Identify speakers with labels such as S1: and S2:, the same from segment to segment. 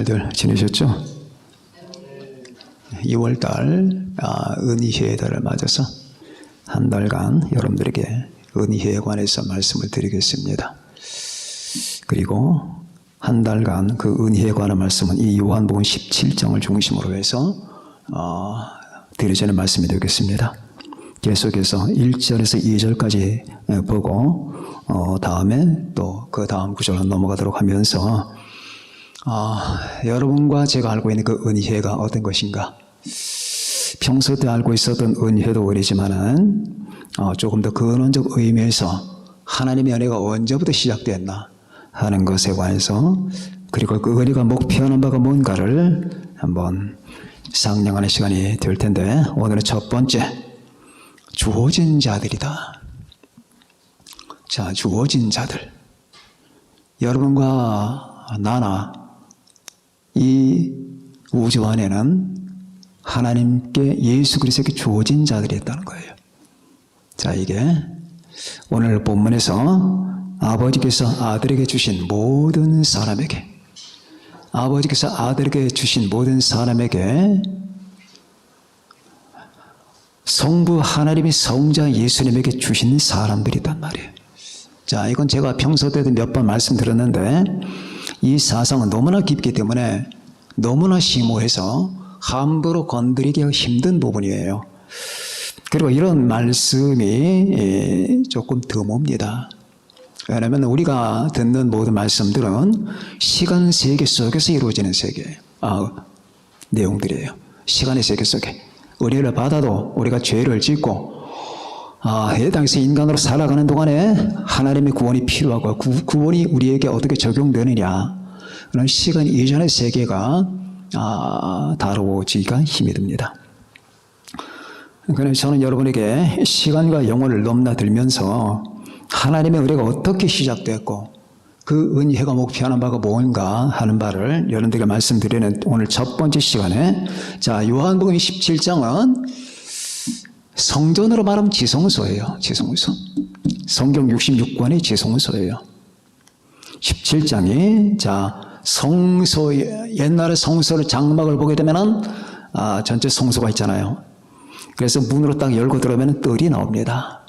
S1: 잘들 지내셨죠? 2월달 은희의 달을 맞아서 한 달간 여러분들에게 은희에 관해서 말씀을 드리겠습니다. 그리고 한 달간 그 은희에 관한 말씀은 이 요한복음 17장을 중심으로 해서 드리자는 말씀이 되겠습니다. 계속해서 1절에서 2절까지 보고 다음에 또 그 다음 구절로 넘어가도록 하면서 여러분과 제가 알고 있는 그 은혜가 어떤 것인가, 평소 때 알고 있었던 은혜도 은혜지만은 조금 더 근원적 의미에서 하나님의 은혜가 언제부터 시작됐나 하는 것에 관해서, 그리고 그 은혜가 목표하는 바가 뭔가를 한번 상냥하는 시간이 될 텐데, 오늘은 첫 번째, 주어진 자들이다. 자, 주어진 자들. 여러분과 나나 이 우주 안에는 하나님께 예수 그리스도께 주어진 자들이 있다는 거예요. 자, 이게 오늘 본문에서 아버지께서 아들에게 주신 모든 사람에게, 아버지께서 아들에게 주신 모든 사람에게 성부 하나님이 성자 예수님에게 주신 사람들이란 말이에요. 자, 이건 제가 평소 때도 몇 번 말씀드렸는데 이 사상은 너무나 깊기 때문에 너무나 심오해서 함부로 건드리기가 힘든 부분이에요. 그리고 이런 말씀이 조금 드뭅니다. 왜냐하면 우리가 듣는 모든 말씀들은 시간 세계 속에서 이루어지는 내용들이에요. 시간의 세계 속에 은혜를 받아도 우리가 죄를 짓고 이 땅에서 인간으로 살아가는 동안에 하나님의 구원이 필요하고 구원이 우리에게 어떻게 적용되느냐, 그런 시간 이전의 세계가 다루어지기가 힘이 듭니다. 그래서 저는 여러분에게 시간과 영혼을 넘나들면서 하나님의 은혜가 어떻게 시작됐고 그 은혜가 목표하는 바가 뭔가 하는 바를 여러분들에게 말씀드리는 오늘 첫 번째 시간에, 자, 요한복음 17장은 성전으로 말하면 지성소예요. 지성소. 성경 66권의 지성소예요. 17장이 자, 성소, 옛날에 성소를 장막을 보게 되면은 전체 성소가 있잖아요. 그래서 문으로 딱 열고 들어오면 뜰이 나옵니다.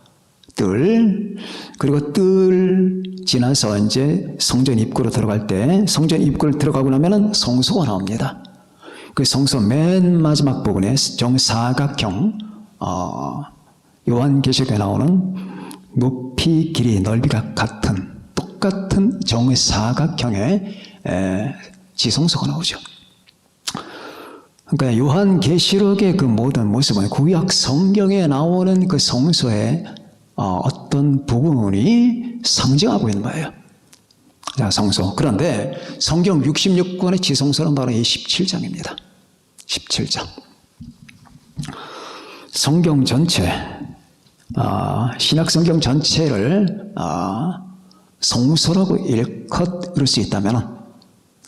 S1: 뜰. 그리고 뜰 지나서 이제 성전 입구로 들어갈 때, 성전 입구를 들어가고 나면은 성소가 나옵니다. 그 성소 맨 마지막 부분에 정사각형, 요한계시록에 나오는 높이, 길이, 넓이가 같은 똑같은 정사각형의 지성소가 나오죠. 그러니까 요한계시록의 그 모든 모습은 구약 성경에 나오는 그 성소의 어떤 부분이 상징하고 있는 거예요. 자, 성소. 그런데 성경 66권의 지성소는 바로 이 17장입니다. 17장. 성경 전체, 신약 성경 전체를 성소라고 일컷 이룰 수 있다면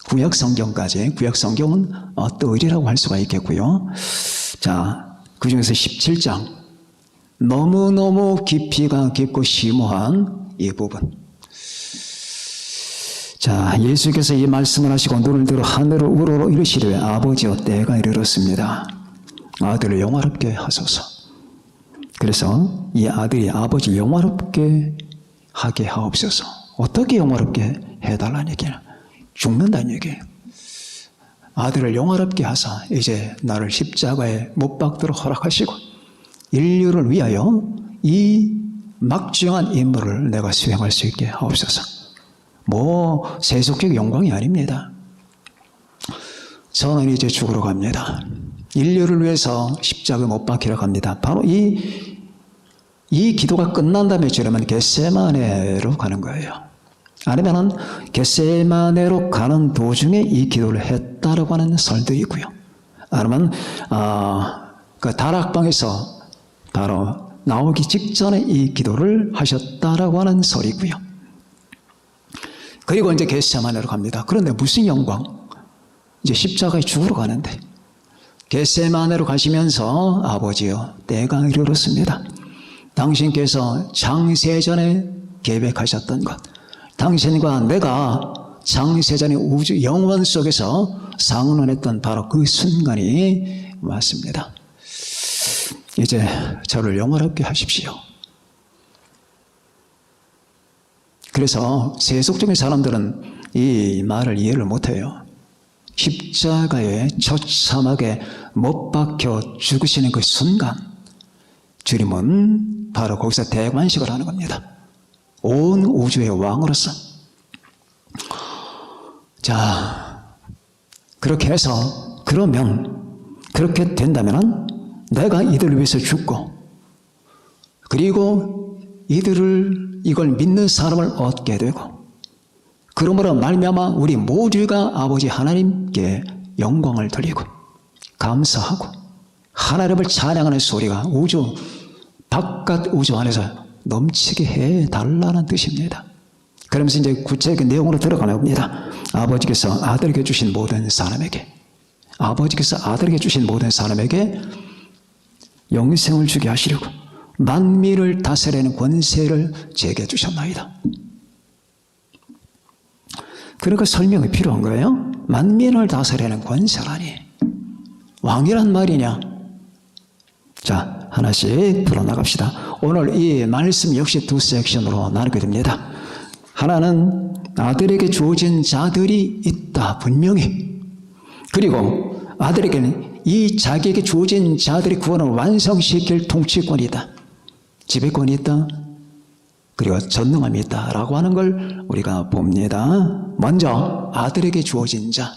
S1: 구약 성경까지, 구약 성경은 뜰이라고 할 수가 있겠고요. 자, 그 중에서 17장, 너무너무 깊이가 깊고 심오한 이 부분. 자, 예수께서 이 말씀을 하시고 눈을 들어 하늘을 우러러 이르시되 아버지여 때가 이르렀습니다. 아들을 영화롭게 하소서. 그래서 이 아들이 아버지 영화롭게 하게 하옵소서. 어떻게 영화롭게 해달라는 얘기냐? 죽는다는 얘기예요. 아들을 영화롭게 하사 이제 나를 십자가에 못 박도록 허락하시고 인류를 위하여 이 막중한 임무를 내가 수행할 수 있게 하옵소서. 뭐 세속적 영광이 아닙니다. 저는 이제 죽으러 갑니다. 인류를 위해서 십자가에 못 박히러 갑니다. 바로 이 기도가 끝난 다음에 저러면 겟세마네로 가는 거예요. 아니면은 겟세마네로 가는 도중에 이 기도를 했다라고 하는 설들이고요. 아니면 그 다락방에서 바로 나오기 직전에 이 기도를 하셨다라고 하는 설이고요. 그리고 이제 겟세마네로 갑니다. 그런데 무슨 영광? 이제 십자가에 죽으러 가는데 겟세마네로 가시면서 아버지여 때가 이르렀습니다. 당신께서 창세전에 계획하셨던 것, 당신과 내가 창세전의 우주 영원 속에서 상론했던 바로 그 순간이 왔습니다. 이제 저를 영원하게 하십시오. 그래서 세속적인 사람들은 이 말을 이해를 못해요. 십자가에 처참하게 못 박혀 죽으시는 그 순간 주님은 바로 거기서 대관식을 하는 겁니다. 온 우주의 왕으로서. 자, 그렇게 해서 그렇게 된다면 내가 이들을 위해서 죽고 그리고 이걸 믿는 사람을 얻게 되고 그러므로 말미암아 우리 모두가 아버지 하나님께 영광을 돌리고 감사하고 하나님을 찬양하는 소리가 우주 바깥 우주 안에서 넘치게 해달라는 뜻입니다. 그러면서 이제 구체적인 내용으로 들어가는 겁니다. 아버지께서 아들에게 주신 모든 사람에게 영생을 주게 하시려고 만민을 다스리는 권세를 제게 주셨나이다. 그러니까 설명이 필요한 거예요. 만민을 다스리는 권세라니 왕이란 말이냐? 자, 하나씩 풀어나갑시다. 오늘 이 말씀 역시 두 섹션으로 나누게 됩니다. 하나는 아들에게 주어진 자들이 있다, 분명히. 그리고 아들에게는 이 자기에게 주어진 자들의 구원을 완성시킬 통치권이 있다, 지배권이 있다, 그리고 전능함이 있다라고 하는 걸 우리가 봅니다. 먼저 아들에게 주어진 자.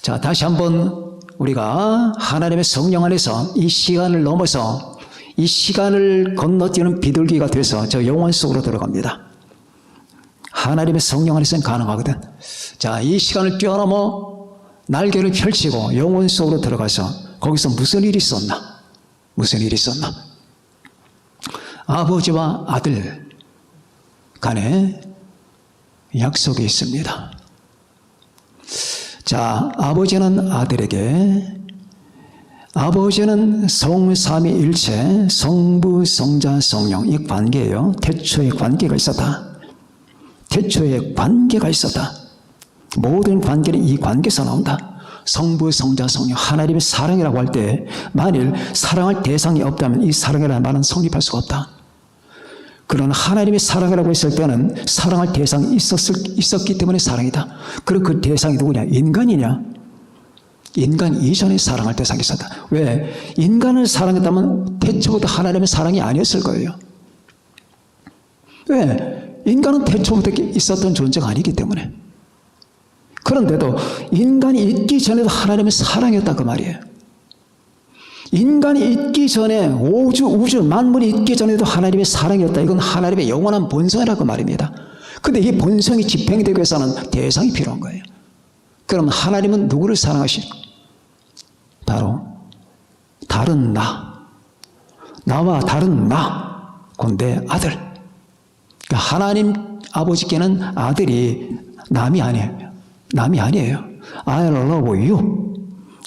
S1: 자, 다시 한번 우리가 하나님의 성령 안에서 이 시간을 넘어서 이 시간을 건너뛰는 비둘기가 돼서 저 영원 속으로 들어갑니다. 하나님의 성령 안에서는 가능하거든. 자, 이 시간을 뛰어넘어 날개를 펼치고 영원 속으로 들어가서 거기서 무슨 일이 있었나? 아버지와 아들 간에 약속이 있습니다. 자, 아버지는 아들에게, 아버지는 성삼위일체, 성부, 성자, 성령, 이 관계예요. 태초에 관계가 있었다. 모든 관계는 이 관계에서 나온다. 성부, 성자, 성령, 하나님의 사랑이라고 할 때 만일 사랑할 대상이 없다면 이 사랑이라는 말은 성립할 수가 없다. 그러나 하나님의 사랑이라고 했을 때는 사랑할 대상이 있었기 때문에 사랑이다. 그럼 그 대상이 누구냐? 인간이냐? 인간 이전에 사랑할 대상이 있었다. 왜? 인간을 사랑했다면 태초부터 하나님의 사랑이 아니었을 거예요. 왜? 인간은 태초부터 있었던 존재가 아니기 때문에. 그런데도 인간이 있기 전에도 하나님의 사랑이었다 그 말이에요. 인간이 있기 전에 우주 만물이 있기 전에도 하나님의 사랑이었다. 이건 하나님의 영원한 본성이라고 말입니다. 그런데 이 본성이 집행되기 위해서는 대상이 필요한 거예요. 그럼 하나님은 누구를 사랑하시고? 바로 다른 나와 다른 곧 내 아들. 그러니까 하나님 아버지께는 아들이 남이 아니에요.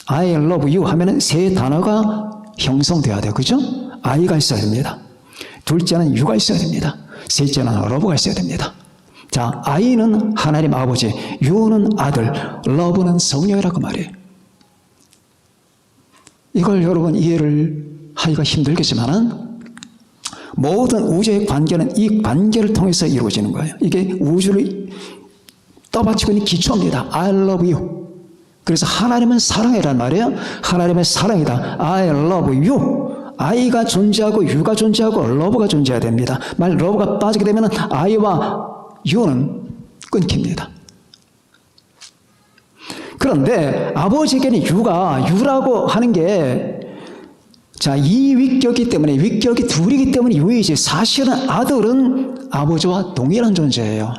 S1: I love you 하면은 세 단어가 형성돼야 돼요. 그죠? I가 있어야 됩니다. 둘째는 you가 있어야 됩니다. 셋째는 love가 있어야 됩니다. 자, I는 하나님 아버지, you는 아들, love는 성령이라고 말이에요. 이걸 여러분 이해를 하기가 힘들겠지만은 모든 우주의 관계는 이 관계를 통해서 이루어지는 거예요. 이게 우주를 떠받치고 있는 기초입니다. I love you. 그래서 하나님은 사랑이란 말이에요. 하나님의 사랑이다. I love you. I가 존재하고 you가 존재하고 love가 존재해야 됩니다. 만약 love가 빠지게 되면 I와 you는 끊깁니다. 그런데 아버지에게는 you라고 하는 게 자, 이 위격이 때문에 위격이 둘이기 때문에 you이지 사실은 아들은 아버지와 동일한 존재예요.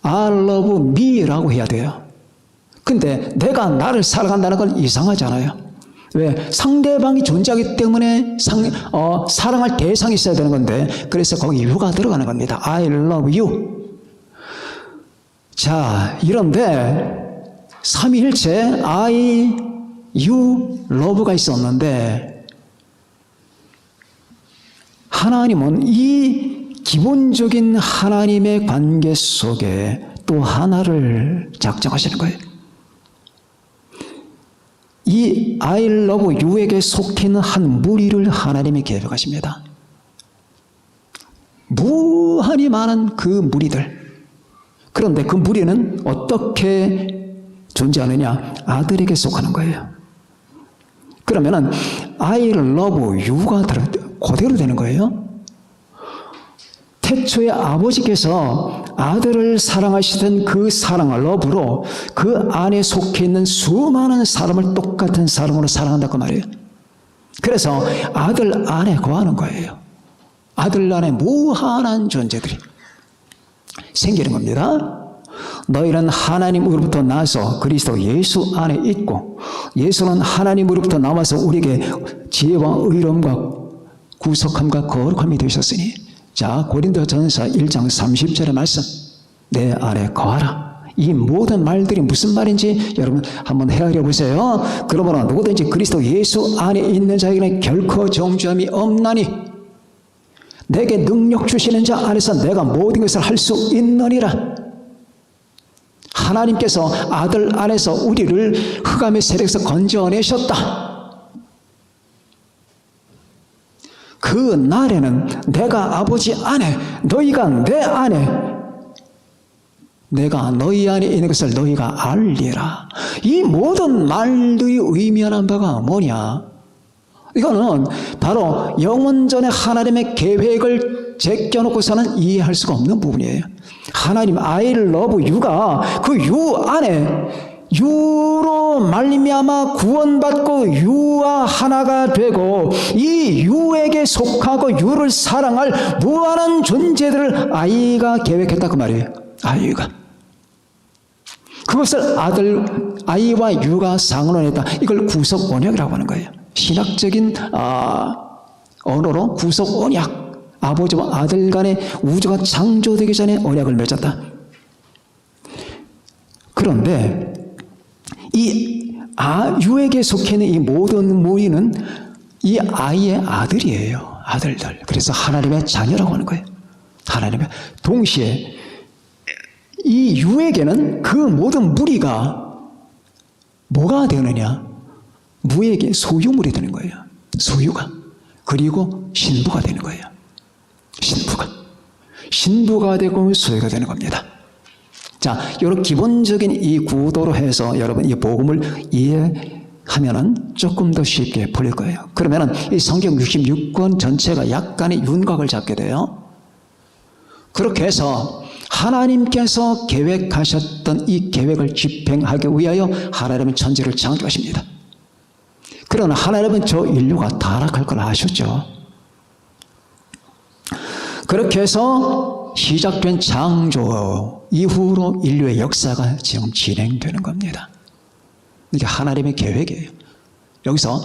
S1: I love me라고 해야 돼요. 근데 내가 나를 사랑한다는 건 이상하잖아요. 왜? 상대방이 존재하기 때문에 사랑할 대상이 있어야 되는 건데 그래서 거기 you가 들어가는 겁니다. I love you. 자, 이런데 삼위일체 I, you, love가 있었는데 하나님은 이 기본적인 하나님의 관계 속에 또 하나를 작정하시는 거예요. 이 I love you에게 속해 있는 한 무리를 하나님이 계획하십니다. 무한히 많은 그 무리들. 그런데 그 무리는 어떻게 존재하느냐? 아들에게 속하는 거예요. 그러면은 I love you가 그대로 되는 거예요. 태초에 아버지께서 아들을 사랑하시던 그 사랑을 러브로 그 안에 속해 있는 수많은 사람을 똑같은 사랑으로 사랑한다고 말이에요. 그래서 아들 안에 거하는 거예요. 아들 안에 무한한 존재들이 생기는 겁니다. 너희는 하나님으로부터 나서 그리스도 예수 안에 있고 예수는 하나님으로부터 나와서 우리에게 지혜와 의로움과 구속함과 거룩함이 되셨으니 자, 고린도전서 1장 30절의 말씀. 내 안에 거하라. 이 모든 말들이 무슨 말인지 여러분 한번 헤아려 보세요. 그러므로 누구든지 그리스도 예수 안에 있는 자에게는 결코 정죄함이 없나니 내게 능력 주시는 자 안에서 내가 모든 것을 할 수 있느니라. 하나님께서 아들 안에서 우리를 흑암의 세력에서 건져내셨다. 그 날에는 내가 아버지 안에, 너희가 내 안에, 내가 너희 안에 있는 것을 너희가 알리라. 이 모든 말들이 의미하는 바가 뭐냐? 이거는 바로 영원전에 하나님의 계획을 제껴놓고서는 이해할 수가 없는 부분이에요. 하나님 I love you가 그 you 안에 유로 말미암아 구원받고 유와 하나가 되고 이 유에게 속하고 유를 사랑할 무한한 존재들을 아이가 계획했다 그 말이에요. 아이가 그것을 아들 아이와 유가 상론했다. 이걸 구속 언약이라고 하는 거예요. 신학적인 언어로 구속 언약. 아버지와 아들 간의 우주가 창조되기 전에 언약을 맺었다. 그런데 이 유에게 속해 있는 이 모든 무리는 이 아이의 아들이에요. 아들들. 그래서 하나님의 자녀라고 하는 거예요. 하나님의. 동시에 이 유에게는 그 모든 무리가 뭐가 되느냐? 무에게 소유물이 되는 거예요. 소유가. 그리고 신부가 되는 거예요. 신부가 되고 소유가 되는 겁니다. 자, 이런 기본적인 이 구도로 해서 여러분 이 복음을 이해하면은 조금 더 쉽게 풀릴 거예요. 그러면은 이 성경 66권 전체가 약간의 윤곽을 잡게 돼요. 그렇게 해서 하나님께서 계획하셨던 이 계획을 집행하기 위하여 하나님은 천지를 창조하십니다. 그러나 하나님은 저 인류가 타락할 걸 아셨죠. 그렇게 해서 시작된 창조 이후로 인류의 역사가 지금 진행되는 겁니다. 이게 하나님의 계획이에요. 여기서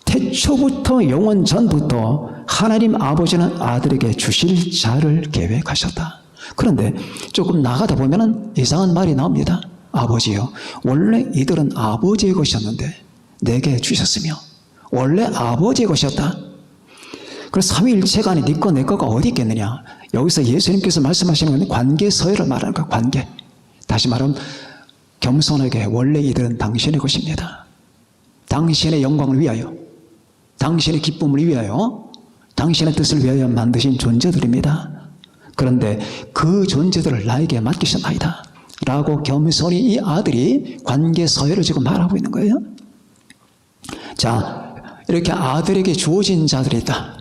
S1: 태초부터 영원 전부터 하나님 아버지는 아들에게 주실 자를 계획하셨다. 그런데 조금 나가다 보면 이상한 말이 나옵니다. 아버지요, 원래 이들은 아버지의 것이었는데 내게 주셨으며 원래 아버지의 것이었다. 그래서 삼위일체가 아닌 네 거 내 거가 어디 있겠느냐. 여기서 예수님께서 말씀하시는 건 관계서열을 말하는 거예요. 관계. 다시 말하면 겸손하게 원래 이들은 당신의 것입니다. 당신의 영광을 위하여, 당신의 기쁨을 위하여, 당신의 뜻을 위하여 만드신 존재들입니다. 그런데 그 존재들을 나에게 맡기셨나이다 라고 겸손히 이 아들이 관계서열을 지금 말하고 있는 거예요. 자, 이렇게 아들에게 주어진 자들이 있다.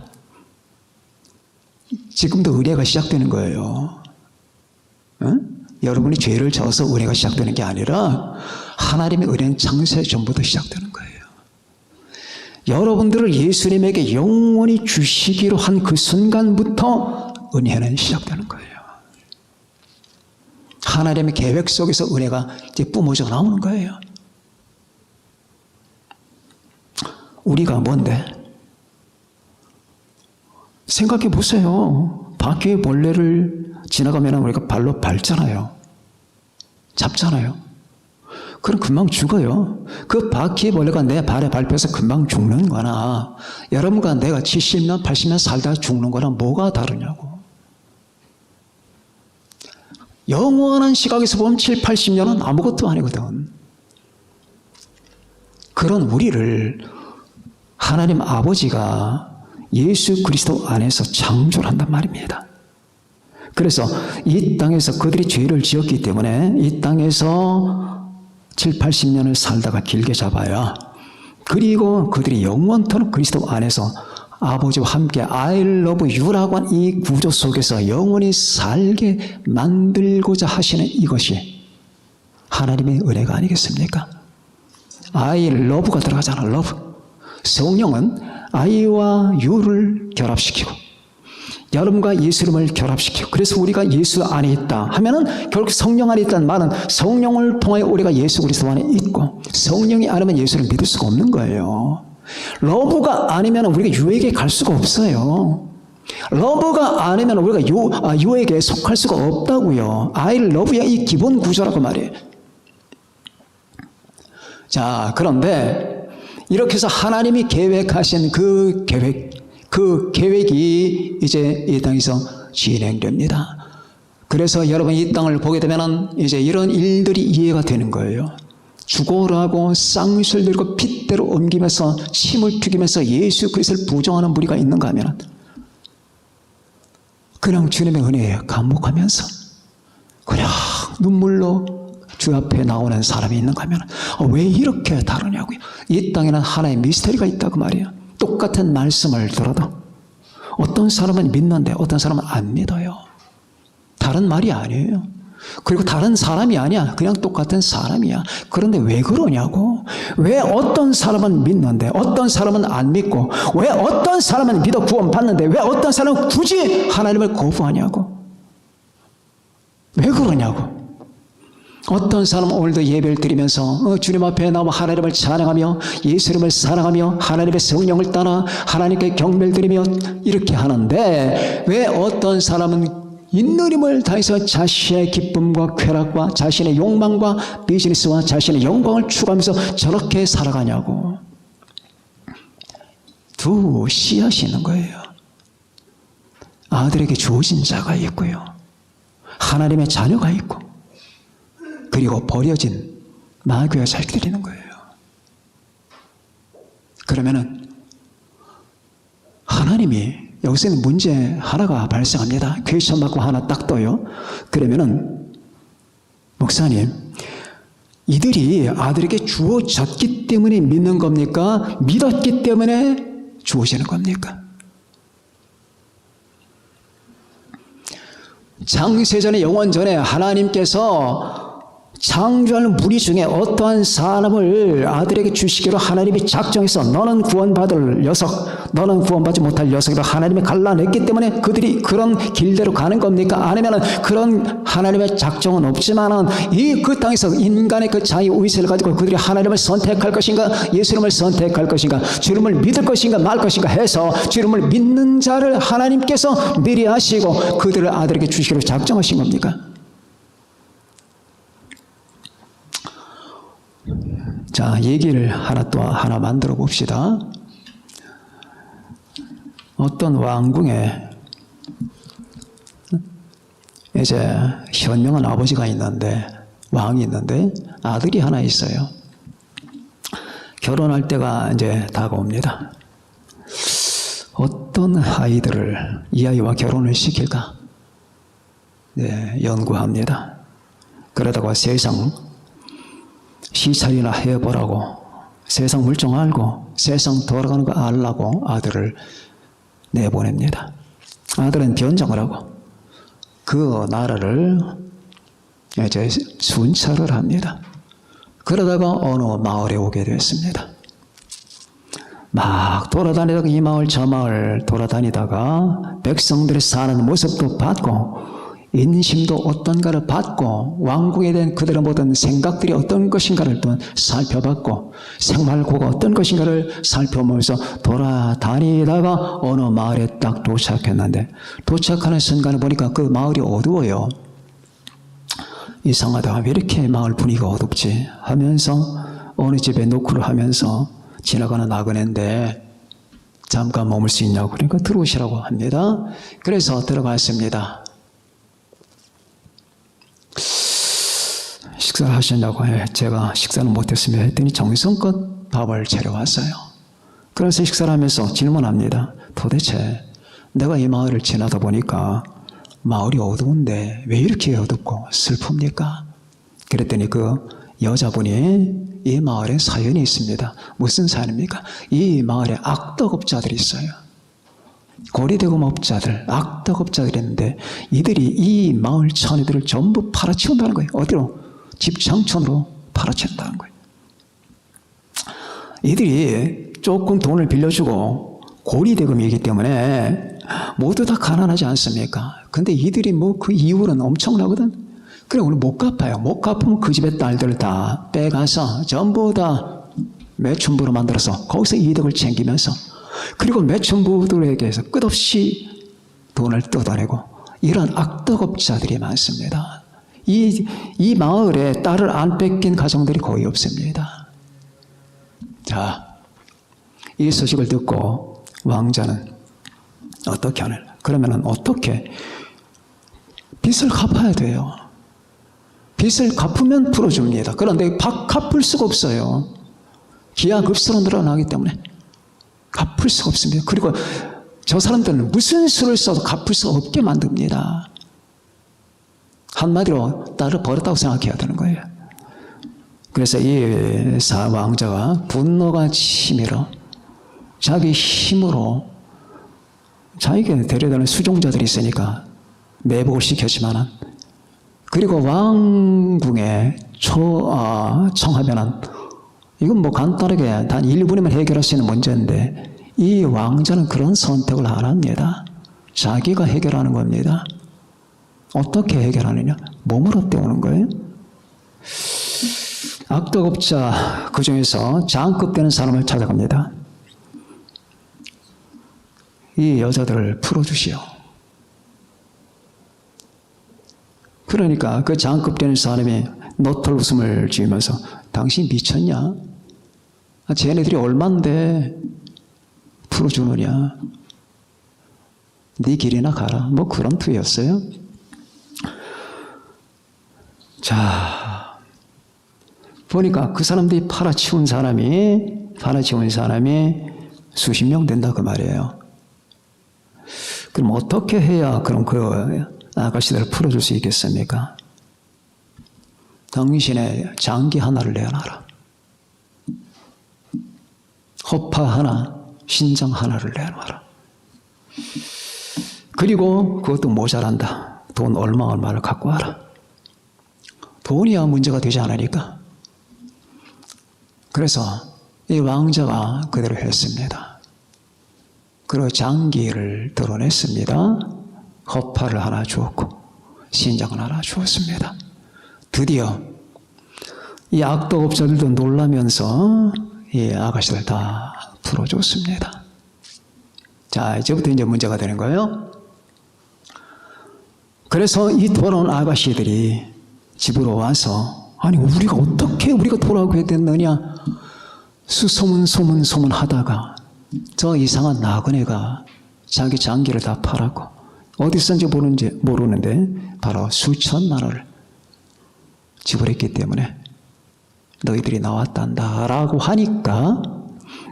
S1: 지금도 은혜가 시작되는 거예요. 응? 여러분이 죄를 져서 은혜가 시작되는 게 아니라 하나님의 은혜는 창세 전부터 시작되는 거예요. 여러분들을 예수님에게 영원히 주시기로 한 그 순간부터 은혜는 시작되는 거예요. 하나님의 계획 속에서 은혜가 이제 뿜어져 나오는 거예요. 우리가 뭔데? 생각해 보세요. 바퀴의 벌레를 지나가면 우리가 발로 밟잖아요. 잡잖아요. 그럼 금방 죽어요. 그 바퀴의 벌레가 내 발에 밟혀서 금방 죽는 거나 여러분과 내가 70년, 80년 살다 죽는 거랑 뭐가 다르냐고. 영원한 시각에서 보면 7, 80년은 아무것도 아니거든. 그런 우리를 하나님 아버지가 예수 그리스도 안에서 창조를 한단 말입니다. 그래서 이 땅에서 그들이 죄를 지었기 때문에 이 땅에서 7, 80년을 살다가 길게 잡아야, 그리고 그들이 영원토록 그리스도 안에서 아버지와 함께 I love you라고 한 이 구조 속에서 영원히 살게 만들고자 하시는 이것이 하나님의 은혜가 아니겠습니까? I love가 들어가잖아. love. 성령은 I와 you를 결합시키고 여러분과 예수님을 결합시키고, 그래서 우리가 예수 안에 있다 하면은 결국 성령 안에 있다는 말은 성령을 통해 우리가 예수 그리스도 안에 있고, 성령이 아니면 예수를 믿을 수가 없는 거예요. 러브가 아니면 우리가 유에게 갈 수가 없어요. 러브가 아니면 우리가 유에게 속할 수가 없다고요. I love야 이 기본 구조라고 말이에요. 자, 그런데 이렇게 해서 하나님이 계획하신 그 계획이 이제 이 땅에서 진행됩니다. 그래서 여러분 이 땅을 보게 되면 이제 이런 일들이 이해가 되는 거예요. 죽어라고 쌍술 들고 핏대로 옮기면서 침을 튀기면서 예수 그리스도를 부정하는 무리가 있는가 하면 그냥 주님의 은혜에 감목하면서 그냥 눈물로 주 앞에 나오는 사람이 있는가 하면 왜 이렇게 다르냐고요. 이 땅에는 하나의 미스터리가 있다고 말이에요. 똑같은 말씀을 들어도 어떤 사람은 믿는데 어떤 사람은 안 믿어요. 다른 말이 아니에요. 그리고 다른 사람이 아니야. 그냥 똑같은 사람이야. 그런데 왜 그러냐고. 왜 어떤 사람은 믿는데 어떤 사람은 안 믿고, 왜 어떤 사람은 믿어 구원받는데 왜 어떤 사람은 굳이 하나님을 거부하냐고. 왜 그러냐고. 어떤 사람은 오늘도 예배를 드리면서 주님 앞에 나와 하나님을 찬양하며 예수님을 사랑하며 하나님의 성령을 따라 하나님께 경배를 드리며 이렇게 하는데, 왜 어떤 사람은 있는 힘을 다해서 자신의 기쁨과 쾌락과 자신의 욕망과 비즈니스와 자신의 영광을 추구하면서 저렇게 살아가냐고. 두 씨앗이 있는 거예요. 아들에게 주어진 자가 있고요, 하나님의 자녀가 있고, 그리고 버려진 마귀와 자식들이 있는 거예요. 그러면은 하나님이 여기서는 문제 하나가 발생합니다. 퀘스천 마크 하나 딱 떠요. 그러면은 목사님, 이들이 아들에게 주어졌기 때문에 믿는 겁니까? 믿었기 때문에 주어지는 겁니까? 창세전에 영원전에 하나님께서 창조하는 무리 중에 어떠한 사람을 아들에게 주시기로 하나님이 작정해서 너는 구원받을 녀석, 너는 구원받지 못할 녀석이라 하나님이 갈라냈기 때문에 그들이 그런 길대로 가는 겁니까? 아니면 그런 하나님의 작정은 없지만은 그 땅에서 인간의 그 자유 의지를 가지고 그들이 하나님을 선택할 것인가, 예수님을 선택할 것인가, 주님을 믿을 것인가 말 것인가 해서 주님을 믿는 자를 하나님께서 미리 하시고 그들을 아들에게 주시기로 작정하신 겁니까? 자, 얘기를 하나 만들어 봅시다. 어떤 왕궁에 이제 현명한 아버지가 있는데, 왕이 있는데 아들이 하나 있어요. 결혼할 때가 이제 다가옵니다. 어떤 아이들을 이 아이와 결혼을 시킬까? 네, 연구합니다. 그러다가 세상 시찰이나 해보라고, 세상 물정 알고 세상 돌아가는 거 알라고 아들을 내보냅니다. 아들은 변장을 하고 그 나라를 이제 순찰을 합니다. 그러다가 어느 마을에 오게 됐습니다. 막 돌아다니다가 이 마을 저 마을 돌아다니다가 백성들이 사는 모습도 봤고 인심도 어떤가를 봤고 왕궁에 대한 그들의 모든 생각들이 어떤 것인가를 또 살펴봤고 생활고가 어떤 것인가를 살펴보면서 돌아다니다가 어느 마을에 딱 도착했는데, 도착하는 순간에 보니까 그 마을이 어두워요. 이상하다, 왜 이렇게 마을 분위기가 어둡지 하면서 어느 집에 노크를 하면서 지나가는 나그네인데 잠깐 머물 수 있냐고, 그러니까 들어오시라고 합니다. 그래서 들어갔습니다. 식사를 하셨냐고 제가 식사는 못했습니다 했더니 정성껏 밥을 차려왔어요. 그래서 식사를 하면서 질문합니다. 도대체 내가 이 마을을 지나다 보니까 마을이 어두운데 왜 이렇게 어둡고 슬픕니까? 그랬더니 그 여자분이 이 마을에 사연이 있습니다. 무슨 사연입니까? 이 마을에 악덕업자들이 있어요. 고리대금업자들, 악덕업자들이 있는데 이들이 이 마을 처녀들을 전부 팔아치운다는 거예요. 어디로? 집장촌으로 팔아치운다는 거예요. 이들이 조금 돈을 빌려주고 고리대금이기 때문에 모두 다 가난하지 않습니까? 근데 이들이 뭐 그 이유는 엄청나거든. 그래 오늘 못 갚아요. 못 갚으면 그 집의 딸들을 다 빼가서 전부 다 매춘부로 만들어서 거기서 이득을 챙기면서 그리고 매춘부들에게서 끝없이 돈을 뜯어내고 이런 악덕업자들이 많습니다. 이 마을에 딸을 안 뺏긴 가정들이 거의 없습니다. 자, 이 소식을 듣고 왕자는 어떻게 하는? 그러면은 어떻게? 빚을 갚아야 돼요. 빚을 갚으면 풀어줍니다. 그런데 갚을 수가 없어요. 기하급수로 늘어나기 때문에 갚을 수가 없습니다. 그리고 저 사람들은 무슨 수를 써도 갚을 수가 없게 만듭니다. 한마디로 딸을 버렸다고 생각해야 되는 거예요. 그래서 이 왕자가 분노가 치밀어 자기 힘으로 자기에게 데려다는 수종자들이 있으니까 매복을 시켰지만은 그리고 왕궁에 청하면은 이건 뭐 간단하게 단 1분이면 해결할 수 있는 문제인데 이 왕자는 그런 선택을 안 합니다. 자기가 해결하는 겁니다. 어떻게 해결하느냐? 몸으로 때우는 거예요. 악덕업자 그 중에서 장급 되는 사람을 찾아갑니다. 이 여자들을 풀어주시오. 그러니까 그 장급 되는 사람이 너털 웃음을 지으면서 당신 미쳤냐? 쟤네들이 얼만데 풀어주느냐? 네 길이나 가라. 뭐 그런 투였어요. 자, 보니까 그 사람들이 팔아치운 사람이 수십 명 된다 그 말이에요. 그럼 어떻게 해야 그럼 그 아가씨들을 풀어줄 수 있겠습니까? 당신의 장기 하나를 내놔라. 허파 하나, 신장 하나를 내놔라. 그리고 그것도 모자란다. 돈 얼마를 갖고 와라. 돈이야 문제가 되지 않으니까. 그래서 이 왕자가 그대로 했습니다. 그리고 장기를 드러냈습니다. 허파를 하나 주었고 신장을 하나 주었습니다. 드디어 이 악덕업자들도 놀라면서 이 아가씨들 다 풀어줬습니다. 자, 이제부터 이제 문제가 되는 거예요. 그래서 이 돌아온 아가씨들이 집으로 와서 아니 우리가 어떻게 우리가 돌아오게 됐느냐 소문 하다가 저 이상한 나그네가 자기 장기를 다 팔았고 어디서 쓴지 모르는데 바로 수천만 원을 지불했기 때문에 너희들이 나왔단다 라고 하니까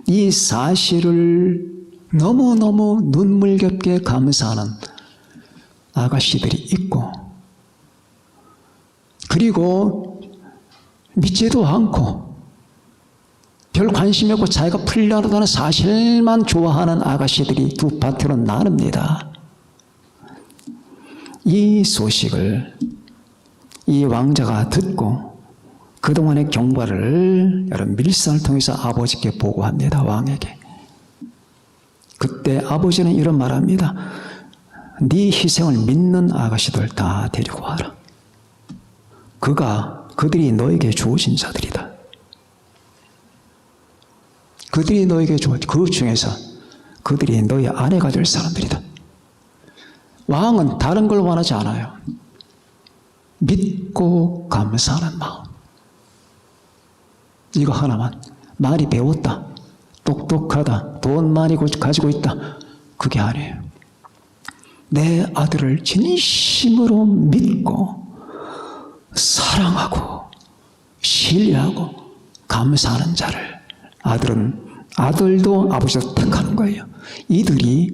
S1: 이 사실을 너무너무 눈물겹게 감사하는 아가씨들이 있고 그리고 믿지도 않고 별 관심이 없고 자기가 풀려나다는 사실만 좋아하는 아가씨들이 두 파트로 나눕니다. 이 소식을 이 왕자가 듣고 그동안의 경과를 여러 밀상을 통해서 아버지께 보고합니다. 왕에게. 그때 아버지는 이런 말합니다. 네 희생을 믿는 아가씨들 다 데리고 와라. 그들이 너에게 주어진 자들이다. 그들이 너에게 주어진 그 중에서 그들이 너의 아내가 될 사람들이다. 왕은 다른 걸 원하지 않아요. 믿고 감사하는 마음. 이거 하나만. 많이 배웠다. 똑똑하다. 돈 많이 가지고 있다. 그게 아니에요. 내 아들을 진심으로 믿고 사랑하고 신뢰하고 감사하는 자를 아들도 아버지가 택하는 거예요. 이들이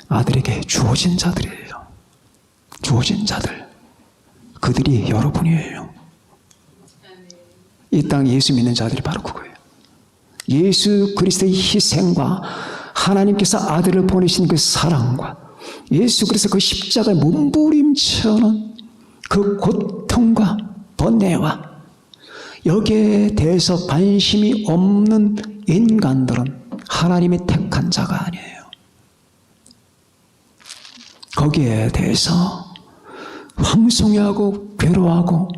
S1: 아들에게 주어진 자들이에요. 주어진 자들. 그들이 여러분이에요. 이 땅 예수 믿는 자들이 바로 그거예요. 예수 그리스도의 희생과 하나님께서 아들을 보내신 그 사랑과 예수 그리스도 그 십자가의 몸부림쳐는 그 고통과 번뇌와 여기에 대해서 관심이 없는 인간들은 하나님이 택한 자가 아니에요. 거기에 대해서 황송해하고 괴로워하고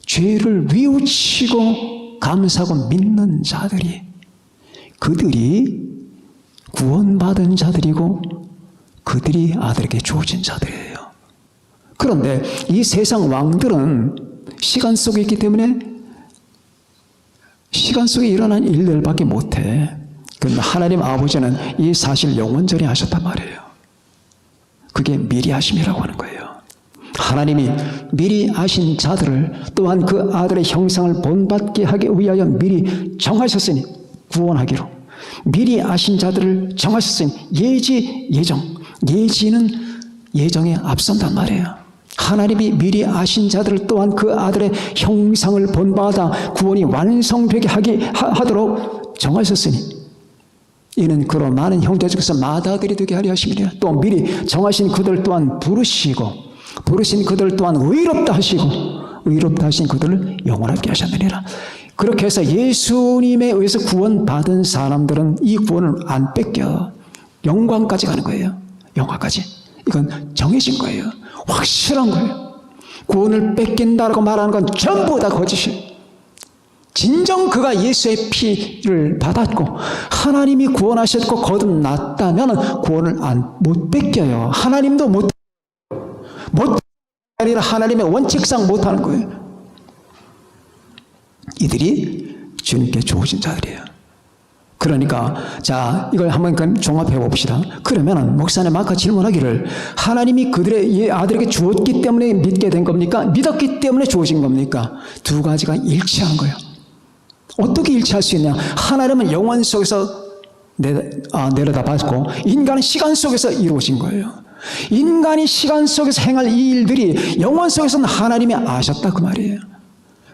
S1: 죄를 뉘우치고 감사하고 믿는 자들이 그들이 구원받은 자들이고 그들이 아들에게 주어진 자들이에요. 그런데 이 세상 왕들은 시간 속에 있기 때문에 시간 속에 일어난 일들밖에 못해. 그런데 하나님 아버지는 이 사실 영원전에 하셨단 말이에요. 그게 미리 하심이라고 하는 거예요. 하나님이 미리 아신 자들을 또한 그 아들의 형상을 본받게 하기 위하여 미리 정하셨으니 구원하기로 미리 아신 자들을 정하셨으니 예지는 예정에 앞선단 말이에요. 하나님이 미리 아신 자들을 또한 그 아들의 형상을 본받아 구원이 완성되게 하도록 정하셨으니 이는 그로 많은 형제 중에서 맏아들이 되게 하려 하심이니라. 또 미리 정하신 그들 또한 부르신 그들 또한 의롭다 하시고 의롭다 하신 그들을 영원하게 하셨느니라. 그렇게 해서 예수님에 의해서 구원받은 사람들은 이 구원을 안 뺏겨 영광까지 가는 거예요. 영화까지. 이건 정해진 거예요. 확실한 거예요. 구원을 뺏긴다라고 말하는 건 전부 다 거짓이에요. 진정 그가 예수의 피를 받았고 하나님이 구원하셨고 거듭났다면 구원을 못 뺏겨요. 하나님도 못 아니라 하나님의 원칙상 못하는 거예요. 이들이 주님께 주어진 자들이에요. 그러니까 자 이걸 한번 종합해 봅시다. 그러면 목사님 아까 질문하기를 하나님이 그들의 아들에게 주었기 때문에 믿게 된 겁니까? 믿었기 때문에 주어진 겁니까? 두 가지가 일치한 거예요. 어떻게 일치할 수 있냐? 하나님은 영원 속에서 내려다봤고 인간은 시간 속에서 이루어진 거예요. 인간이 시간 속에서 행할 이 일들이 영원 속에서는 하나님이 아셨다 그 말이에요.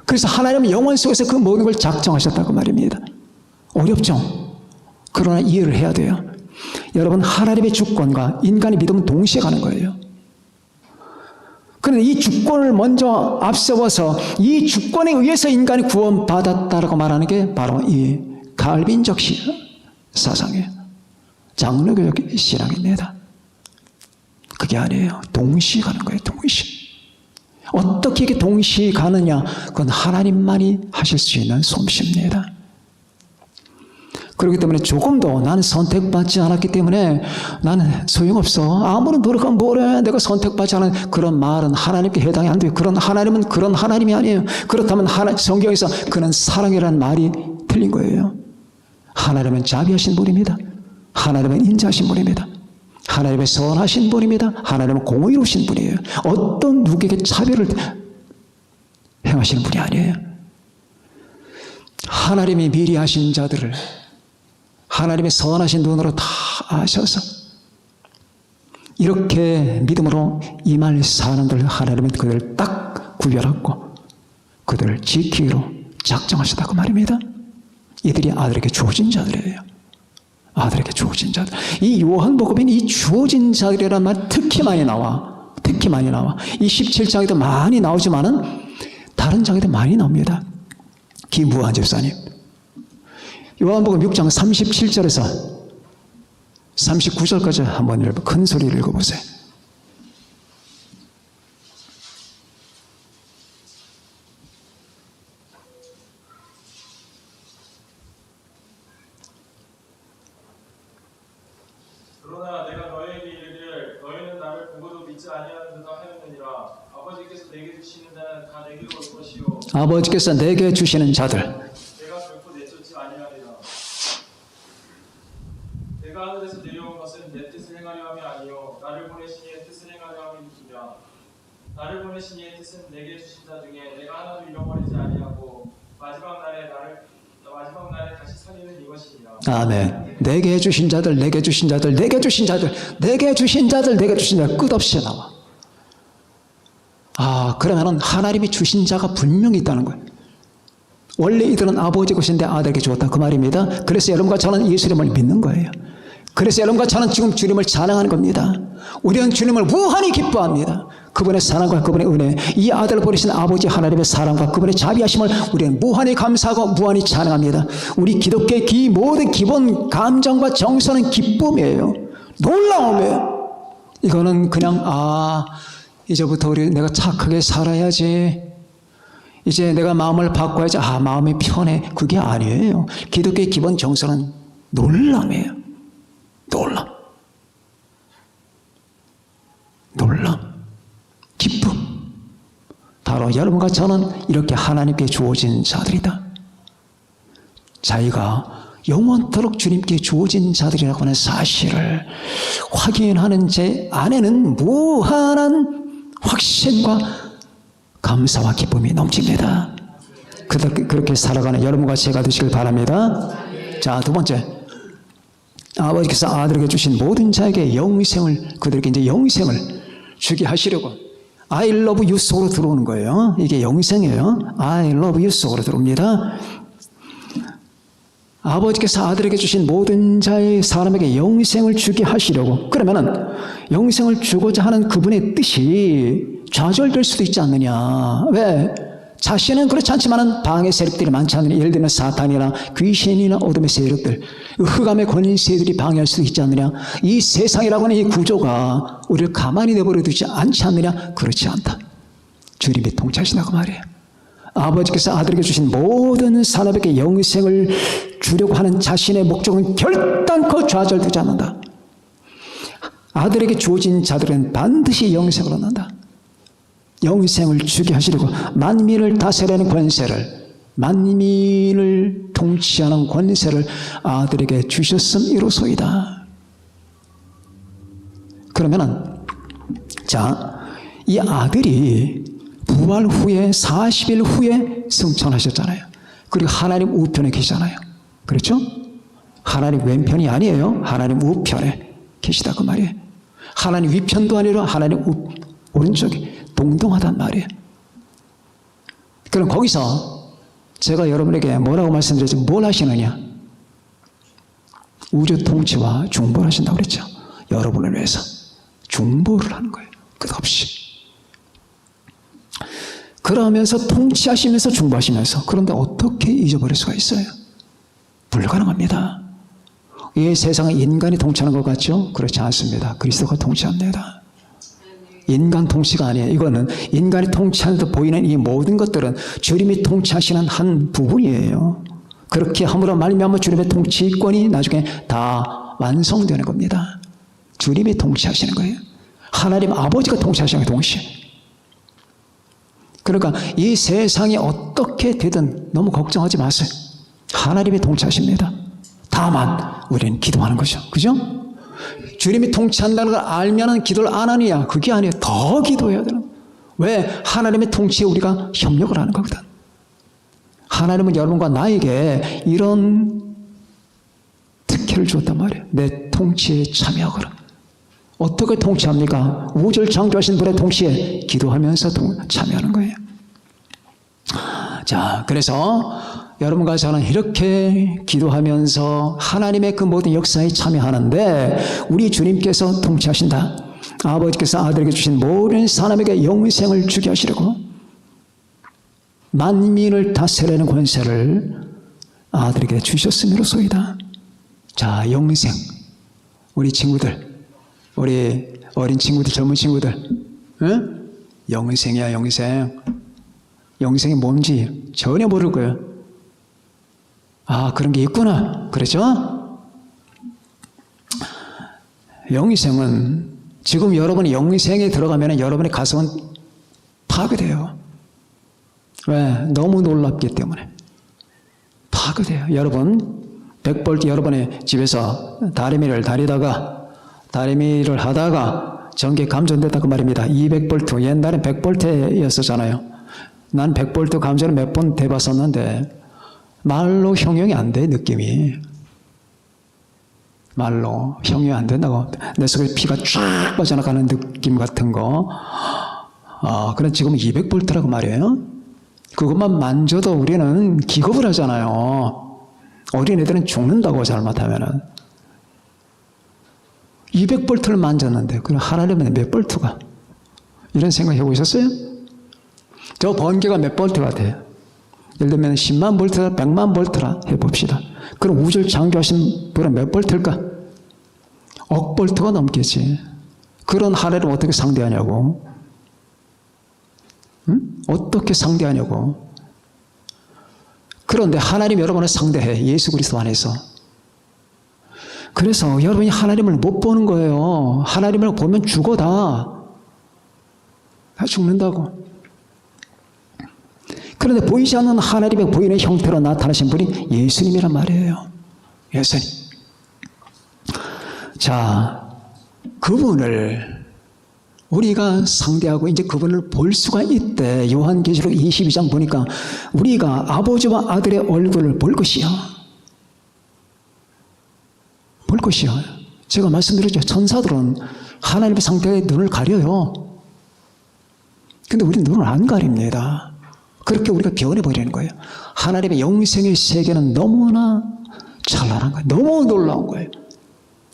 S1: 그래서 하나님은 영원 속에서 그 모든 걸 작정하셨다 그 말입니다. 어렵죠? 그러나 이해를 해야 돼요. 여러분 하나님의 주권과 인간의 믿음은 동시에 가는 거예요. 그런데 이 주권을 먼저 앞세워서 이 주권에 의해서 인간이 구원받았다라고 말하는 게 바로 이 갈빈적 사상이에요. 장로교적 신앙입니다. 그게 아니에요. 동시에 가는 거예요. 동시에. 어떻게 이게 동시에 가느냐? 그건 하나님만이 하실 수 있는 솜씨입니다. 그렇기 때문에 조금도 나는 선택받지 않았기 때문에 나는 소용없어. 아무리 노력하면 뭐래. 내가 선택받지 않은 그런 말은 하나님께 해당이 안 돼요. 하나님은 그런 하나님이 아니에요. 그렇다면 성경에서 그는 사랑이라는 말이 틀린 거예요. 하나님은 자비하신 분입니다. 하나님은 인자하신 분입니다. 하나님의 선하신 분입니다. 하나님은 공의로우신 분이에요. 어떤 누구에게 차별을 행하시는 분이 아니에요. 하나님이 미리 하신 자들을 하나님의 선하신 눈으로 다 아셔서 이렇게 믿음으로 임할 사람들 하나님은 그들을 딱 구별하고 그들을 지키기로 작정하셨다고 말입니다. 이들이 아들에게 주어진 자들이에요. 아들에게 주어진 자들. 이 요한복음에는 이 주어진 자들이라는 말 특히 많이 나와. 특히 많이 나와. 이 17장에도 많이 나오지만은 다른 장에도 많이 나옵니다. 김부한 집사님. 요한복음 6장 37절에서 39절까지 한번 큰 소리를 읽어보세요.
S2: 그러나 내가 너희에게 이르기를 너희는 나를 보고도 믿지 아니하는 듯 하였느니라. 아버지께서 내게 주시는 자는 다 내게로 올 것이요
S1: 아버지께서 내게 주시는 자들
S2: 내가 결코 내쫓지 아니하리라. 내가 하늘에서 내려온 것은 내 뜻을 행하려 함이 아니요 나를 보내신 이의 뜻을 행하려 함이니라. 나를 보내신 이의 뜻은 내게 주신 자 중에 내가 하나도 잃어버리지 아니하고 마지막 날에 다시 살리는 이것이니라.
S1: 아멘. 내게 주신 자들, 내게 주신 자들, 내게 주신 자들, 내게 주신 자들, 내게 주신 자들 끝없이 나와. 그러면은 하나님이 주신 자가 분명히 있다는 거예요. 원래 이들은 아버지 것인데 아들에게 주었다 그 말입니다. 그래서 여러분과 저는 예수님을 믿는 거예요. 그래서 여러분과 저는 지금 주님을 찬양하는 겁니다. 우리는 주님을 무한히 기뻐합니다. 그분의 사랑과 그분의 은혜, 이 아들을 보내신 아버지 하나님의 사랑과 그분의 자비하심을 우리는 무한히 감사하고 무한히 찬양합니다. 우리 기독교의 모든 기본 감정과 정서는 기쁨이에요. 놀라움이에요. 이거는 그냥 이제부터 내가 착하게 살아야지, 이제 내가 마음을 바꿔야지, 마음이 편해, 그게 아니에요. 기독교의 기본 정서는 놀람이에요. 놀람, 기쁨. 바로 여러분과 저는 이렇게 하나님께 주어진 자들이다. 자기가 영원토록 주님께 주어진 자들이라고 하는 사실을 확인하는 제 안에는 무한한 확신과 감사와 기쁨이 넘칩니다. 그렇게 살아가는 여러분과 제가 되시길 바랍니다. 자, 두 번째, 아버지께서 아들에게 주신 모든 자에게 영생을, 그들에게 이제 영생을 주게 하시려고 I love you 속으로 들어오는 거예요. 이게 영생이에요. I love you 속으로 들어옵니다. 아버지께서 아들에게 주신 모든 자의 사람에게 영생을 주게 하시려고. 그러면은 영생을 주고자 하는 그분의 뜻이 좌절될 수도 있지 않느냐. 왜? 자신은 그렇지 않지만은 방해 세력들이 많지 않느냐. 예를 들면 사탄이나 귀신이나 어둠의 세력들, 흑암의 권세들이 방해할 수도 있지 않느냐. 이 세상이라고 하는 이 구조가 우리를 가만히 내버려 두지 않지 않느냐. 그렇지 않다. 주님이 통치하신다고 말이에요. 아버지께서 아들에게 주신 모든 사람에게 영생을 주려고 하는 자신의 목적은 결단코 좌절되지 않는다. 아들에게 주어진 자들은 반드시 영생을 얻는다. 영생을 주게 하시려고 만민을 다스리는 권세를, 만민을 통치하는 권세를 아들에게 주셨음이로소이다. 그러면은 이 아들이 부활 후에 40일 후에 승천하셨잖아요. 그리고 하나님 우편에 계시잖아요. 그렇죠? 하나님 왼편이 아니에요. 하나님 우편에 계시다 그 말이에요. 하나님 위편도 아니라 하나님 오른쪽에 동동하단 말이에요. 그럼 거기서 제가 여러분에게 뭐라고 말씀드렸죠? 뭘 하시느냐? 우주 통치와 중보를 하신다고 그랬죠. 여러분을 위해서 중보를 하는 거예요. 끝없이. 그러면서 통치하시면서 중보하시면서, 그런데 어떻게 잊어버릴 수가 있어요? 불가능합니다. 이 세상은 인간이 통치하는 것 같죠? 그렇지 않습니다. 그리스도가 통치합니다. 인간 통치가 아니에요. 이거는 인간이 통치하는 듯 보이는 이 모든 것들은 주님이 통치하시는 한 부분이에요. 그렇게 함으로 말미암아 주님의 통치권이 나중에 다 완성되는 겁니다. 주님이 통치하시는 거예요. 하나님 아버지가 통치하시는 거예요. 동시에. 그러니까 이 세상이 어떻게 되든 너무 걱정하지 마세요. 하나님이 통치하십니다. 다만 우리는 기도하는 거죠. 그죠? 주님이 통치한다는 걸 알면은 기도를 안 하느냐? 그게 아니에요. 더 기도해야 되는 거예요. 왜? 하나님의 통치에 우리가 협력을 하는 거거든. 하나님은 여러분과 나에게 이런 특혜를 주었단 말이에요. 내 통치에 참여하거라. 어떻게 통치합니까? 우주를 창조하신 분의 통치에 기도하면서 참여하는 거예요. 자, 그래서 여러분과 저는 이렇게 기도하면서 하나님의 그 모든 역사에 참여하는데, 우리 주님께서 통치하신다. 아버지께서 아들에게 주신 모든 사람에게 영생을 주게 하시려고 만민을 다스리는 권세를 아들에게 주셨음이로소이다. 자, 영생. 우리 친구들, 우리 어린 친구들, 젊은 친구들, 응? 영생이야, 영생. 영생이 뭔지 전혀 모를 거예요. 그런 게 있구나. 그렇죠? 영생은, 지금 여러분이 영생에 들어가면 여러분의 가슴은 파괴돼요. 왜? 너무 놀랍기 때문에 파괴돼요. 여러분, 100볼트 여러분의 집에서 다리미를 하다가 전기 감전됐다고 말입니다. 200볼트, 옛날엔 100볼트였었잖아요. 난 100볼트 감전을 몇 번 대봤었는데 말로 형용이 안 돼, 느낌이. 말로 형용이 안 된다고. 내 속에 피가 쫙 빠져나가는 느낌 같은 거. 그래 지금 200볼트라고 말이에요. 그것만 만져도 우리는 기겁을 하잖아요. 어린애들은 죽는다고 잘못하면은. 200볼트를 만졌는데 그럼 하나님은 몇 볼트가? 이런 생각 해보셨어요? 저 번개가 몇 볼트가 돼요? 예를 들면 10만 볼트라 100만 볼트라 해봅시다. 그럼 우주를 창조하신 분은 몇 볼트일까? 억 볼트가 넘겠지. 그런 하나님을 어떻게 상대하냐고. 응? 어떻게 상대하냐고. 그런데 하나님 여러분을 상대해. 예수 그리스도 안에서. 그래서 여러분이 하나님을 못 보는 거예요. 하나님을 보면 죽어 다 죽는다고. 그런데 보이지 않는 하나님의 보이는 형태로 나타나신 분이 예수님이란 말이에요. 예수님. 자, 그분을 우리가 상대하고 이제 그분을 볼 수가 있대. 요한계시록 22장 보니까 우리가 아버지와 아들의 얼굴을 볼 것이야. 볼 것이야. 제가 말씀드렸죠. 천사들은 하나님의 상대에 눈을 가려요. 근데 우리는 눈을 안 가립니다. 그렇게 우리가 변해버리는 거예요. 하나님의 영생의 세계는 너무나 찬란한 거예요. 너무 놀라운 거예요.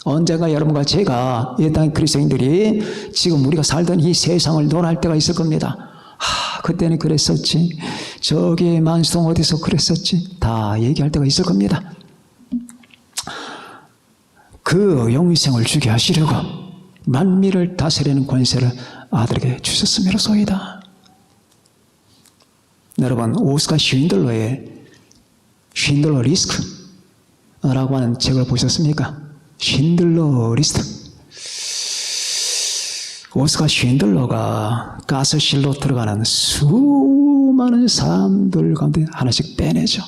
S1: 언젠가 여러분과 제가 이 땅의 그리스도인들이 지금 우리가 살던 이 세상을 논할 때가 있을 겁니다. 그때는 그랬었지. 저기 만수동 어디서 그랬었지. 다 얘기할 때가 있을 겁니다. 그 영생을 주게 하시려고 만민을 다스리는 권세를 아들에게 주셨음이로소이다. 여러분, 오스카 쉰들러 리스크라고 하는 책을 보셨습니까? 쉰들러 리스트. 오스카 쉰들러가 가스실로 들어가는 수많은 사람들 가운데 하나씩 빼내죠.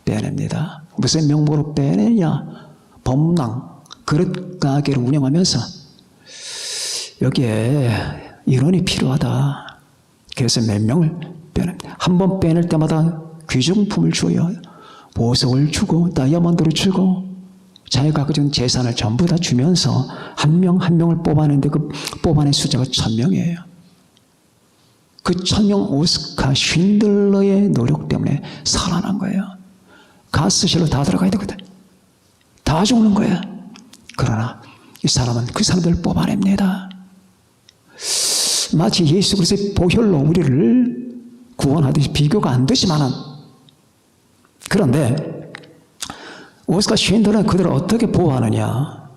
S1: 빼냅니다. 무슨 명목으로 빼내냐? 범랑, 그릇 가게를 운영하면서 여기에 인원이 필요하다. 그래서 몇 명을 빼냅니다. 한 번 빼낼 때마다 귀중품을 줘요. 보석을 주고 다이아몬드를 주고 자기가 가진 재산을 전부 다 주면서 한 명 한 명을 뽑아내는데 그 뽑아낸 숫자가 1000명이에요. 그 1000명 오스카 쉰들러의 노력 때문에 살아난 거예요. 가스실로 다 들어가야 되거든. 다 죽는 거야. 그러나 이 사람은 그 사람들을 뽑아냅니다. 마치 예수 그리스도의 보혈로 우리를 구원하듯이 비교가 안 되지만은, 그런데 오스카 쉰들러는 그들을 어떻게 보호하느냐?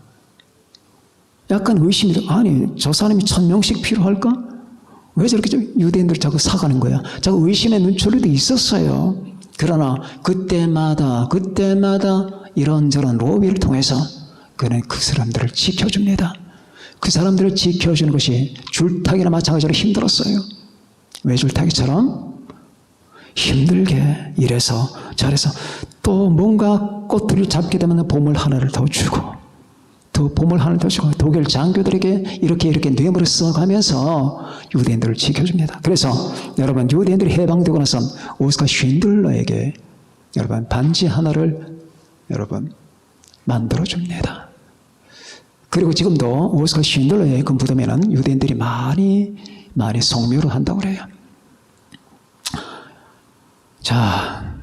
S1: 약간 의심이 들어. 아니, 저 사람이 1000명씩 필요할까? 왜 저렇게 유대인들을 자꾸 사가는 거야? 자꾸 의심의 눈초리도 있었어요. 그러나 그때마다 이런저런 로비를 통해서 그는 그 사람들을 지켜줍니다. 그 사람들을 지켜주는 것이 줄타기나 마찬가지로 힘들었어요. 왜 줄타기처럼? 힘들게 이래서 잘해서 또 뭔가 꽃들을 잡게 되면 보물 하나를 더 주고 또 보물 하나를 더 주고 독일 장교들에게 이렇게 뇌물을 써가면서 유대인들을 지켜줍니다. 그래서 여러분, 유대인들이 해방되고 나서 오스카 쉰들러에게 여러분 반지 하나를 여러분 만들어줍니다. 그리고 지금도 오스카 쉰들러의 그 무덤에는 유대인들이 많이 성묘를 한다고 그래요. 자,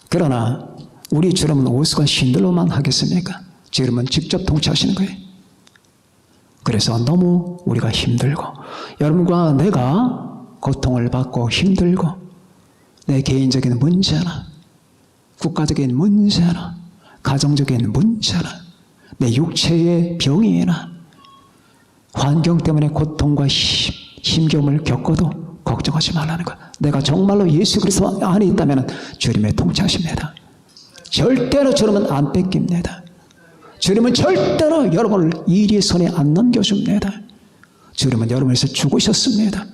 S1: 그러나 우리 주님은 오스카 쉰들러만 하겠습니까? 주님은 직접 통치하시는 거예요. 그래서 너무 우리가 힘들고, 여러분과 내가 고통을 받고 힘들고, 내 개인적인 문제나 국가적인 문제나 가정적인 문제나 내 육체의 병이나 환경 때문에 고통과 힘겨움을 겪어도 걱정하지 말라는 거야. 내가 정말로 예수 그리스도 안에 있다면 주님의 통치하십니다. 절대로 주님은 안 뺏깁니다. 주님은 절대로 여러분을 이리의 손에 안 넘겨줍니다. 주님은 여러분에서 죽으셨습니다.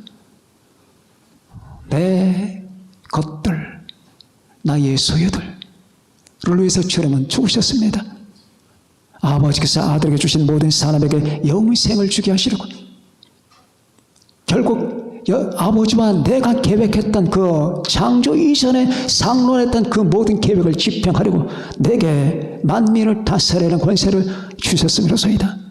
S1: 내 것들, 나의 소유들을 위해서 주님은 죽으셨습니다. 아버지께서 아들에게 주신 모든 사람에게 영생을 주게 하시려고. 결국 아버지와 내가 계획했던 그 창조 이전에 상론했던 그 모든 계획을 집행하려고 내게 만민을 다스리는 권세를 주셨음이로소이다.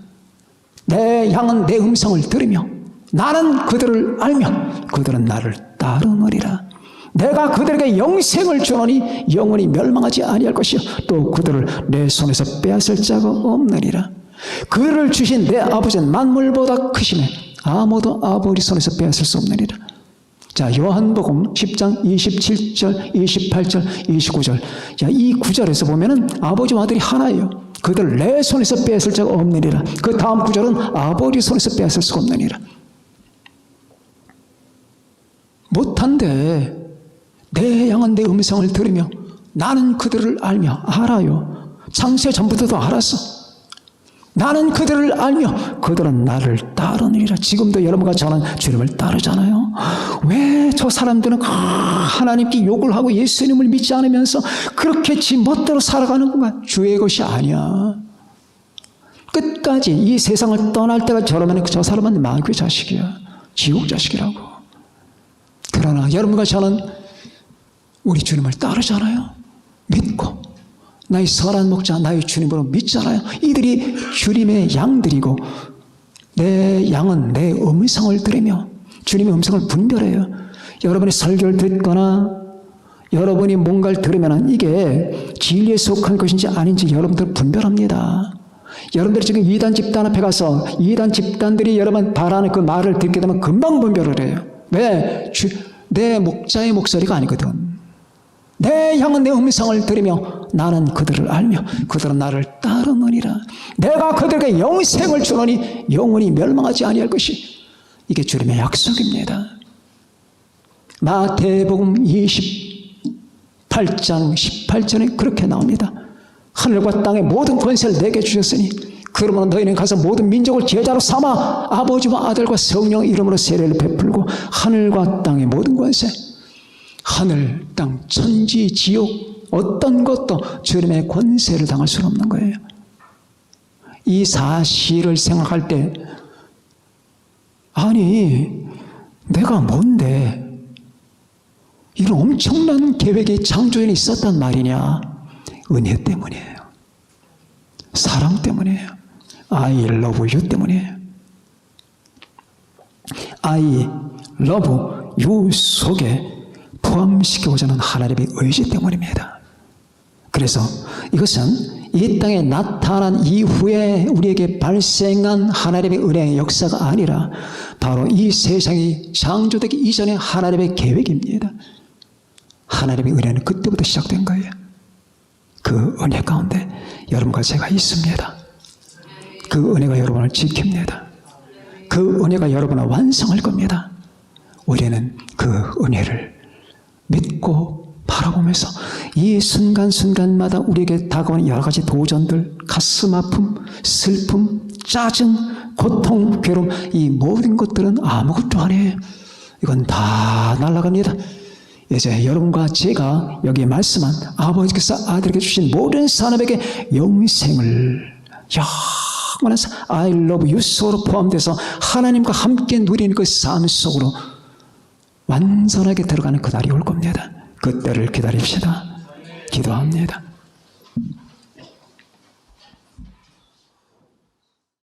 S1: 내 양은 내 음성을 들으며 나는 그들을 알며 그들은 나를 따르느니라. 내가 그들에게 영생을 주노니 영원히 멸망하지 아니할 것이요 또 그들을 내 손에서 빼앗을 자가 없느니라. 그를 주신 내 아버지는 만물보다 크심에 아무도 아버지 손에서 빼앗을 수 없느니라. 자, 요한복음 10장 27절, 28절, 29절. 자, 이 구절에서 보면은 아버지와 아들이 하나예요. 그들 내 손에서 빼앗을 자가 없느니라. 그 다음 구절은 아버지 손에서 빼앗을 수가 없느니라. 못한데 내 양은 내 음성을 들으며 나는 그들을 알며 알아요. 창세 전부터도 알았어. 나는 그들을 알며 그들은 나를 따르느니라. 지금도 여러분과 저는 주님을 따르잖아요. 왜 저 사람들은 하나님께 욕을 하고 예수님을 믿지 않으면서 그렇게 지 멋대로 살아가는 건가? 주의 것이 아니야. 끝까지 이 세상을 떠날 때가 저러면 저 사람은 마귀의 자식이야. 지옥 자식이라고. 그러나 여러분과 저는 우리 주님을 따르잖아요. 믿고 나의 선한 목자 나의 주님으로 믿잖아요. 이들이 주님의 양들이고 내 양은 내 음성을 들으며 주님의 음성을 분별해요. 여러분이 설교를 듣거나 여러분이 뭔가를 들으면 이게 진리에 속한 것인지 아닌지 여러분들 분별합니다. 여러분들이 지금 이단 집단 앞에 가서 이단 집단들이 여러분 바라는 그 말을 듣게 되면 금방 분별을 해요. 왜? 내 목자의 목소리가 아니거든. 내 양은 내 음성을 들으며 나는 그들을 알며 그들은 나를 따르느니라. 내가 그들에게 영생을 주노니 영원히 멸망하지 아니할 것이 이게 주님의 약속입니다. 마태복음 28장 18절에 그렇게 나옵니다. 하늘과 땅의 모든 권세를 내게 주셨으니 그러므로 너희는 가서 모든 민족을 제자로 삼아 아버지와 아들과 성령 이름으로 세례를 베풀고 하늘과 땅의 모든 권세 하늘, 땅, 천지, 지옥 어떤 것도 주님의 권세를 당할 수는 없는 거예요. 이 사실을 생각할 때 아니 내가 뭔데 이런 엄청난 계획이 창조에 있었단 말이냐? 은혜 때문이에요. 사랑 때문이에요. I love you 때문이에요. I love you 속에 포함시키고자 하는 하나님의 의지 때문입니다. 그래서 이것은 이 땅에 나타난 이후에 우리에게 발생한 하나님의 은혜의 역사가 아니라 바로 이 세상이 창조되기 이전의 하나님의 계획입니다. 하나님의 은혜는 그때부터 시작된 거예요. 그 은혜 가운데 여러분과 제가 있습니다. 그 은혜가 여러분을 지킵니다. 그 은혜가 여러분을 완성할 겁니다. 우리는 그 은혜를 믿고 바라보면서 이 순간순간마다 우리에게 다가오는 여러 가지 도전들, 가슴 아픔, 슬픔, 짜증, 고통, 괴로움 이 모든 것들은 아무것도 아니에요. 이건 다 날아갑니다. 이제 여러분과 제가 여기에 말씀한 아버지께서 아들에게 주신 모든 사람에게 영생을 영원한 I love you 속으로 포함돼서 하나님과 함께 누리는 그 삶 속으로 완전하게 들어가는 그 날이 올 겁니다. 그때를 기다립시다. 기도합니다.